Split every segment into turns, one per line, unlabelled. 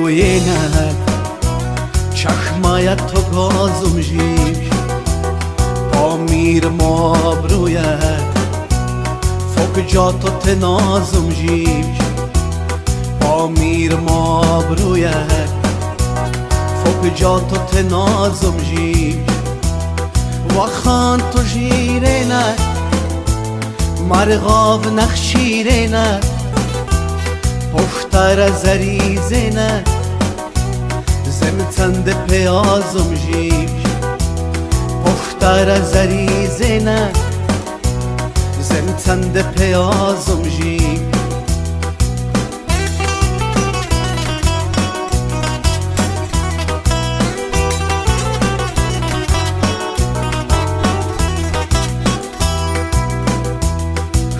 کوینه چشمایت تو گازم جیش با میر مابرویه فوق جا تو تنازم جیش با میر مابرویه فوق جا تو تنازم جیش و خان تو جیرینه مرغاو نخشیرینه پفتر زریزینه زمتند پیازم جیش پفتر زریزینه زمتند پیازم جیش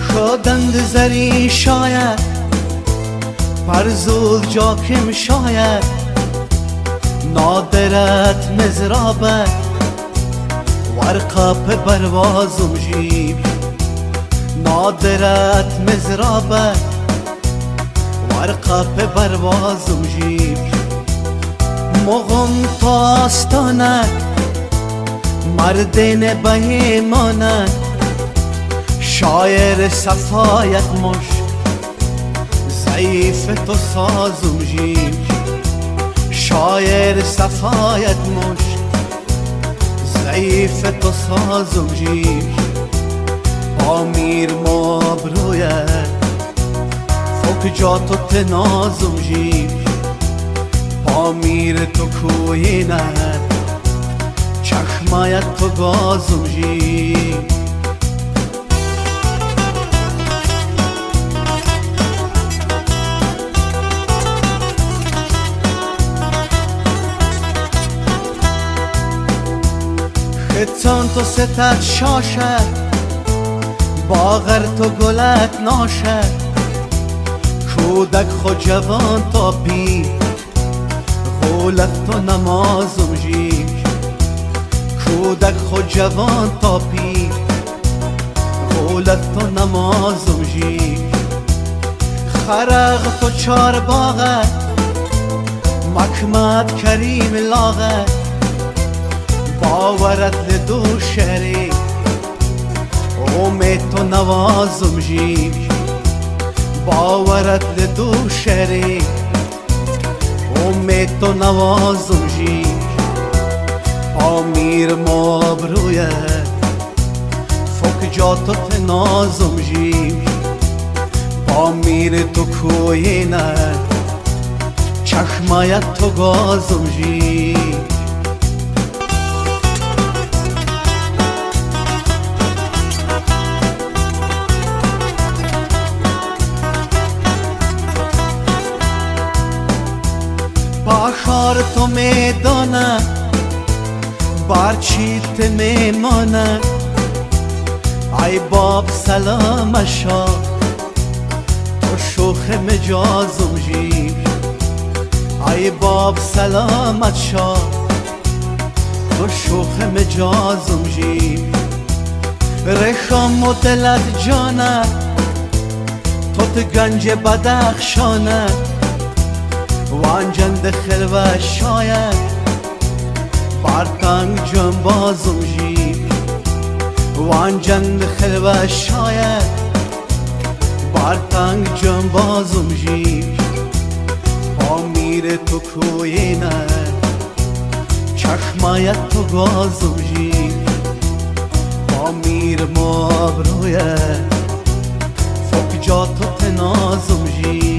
شدند زری شاید پرزول جاکم شاید نادرت مزرابه ورقاپ بروازم جیب نادرت مزرابه ورقاپ بروازم جیب مغم تاستانه مردین بهیمانه شاعر صفایت مش ضعیف تو سازم جیش شاعر صفایت مش ضعیف تو سازم جیش با میر مابرویه فوق جا تو تنازم جیش با میر تو کوینه چشمایت تو گازم جیش خطان تو ستت شاشه باغر تو گلت ناشه کودک خود جوان تا پیر غولت تو نمازم جیش کودک خود جوان تا پیر غولت تو نمازم جیش خرق تو چار باغه مکمت کریم لاغه باورت لدو شریک امید تو نوازم جیش باورت لدو شریک امید تو نوازم جیش با میر مابرویه فوق جا تو تنازم جیش با میر تو کوینه چشمایت تو گازم جیش باشار تو میدانه بارچیت میمانه ای باب سلام شا تو شوخ مجازم جیش ای باب سلامت شا تو شوخ مجازم جیش رخام و دلت جانه تو گنج بدخشانه وانجند خلوه شاید بارتنگ جنبازم جیش وانجند خلوه شاید بارتنگ جنبازم جیش با میر تو کوینه چشمایت تو گازم جیش با میر مابرویه فوق جا تو تنازم جیش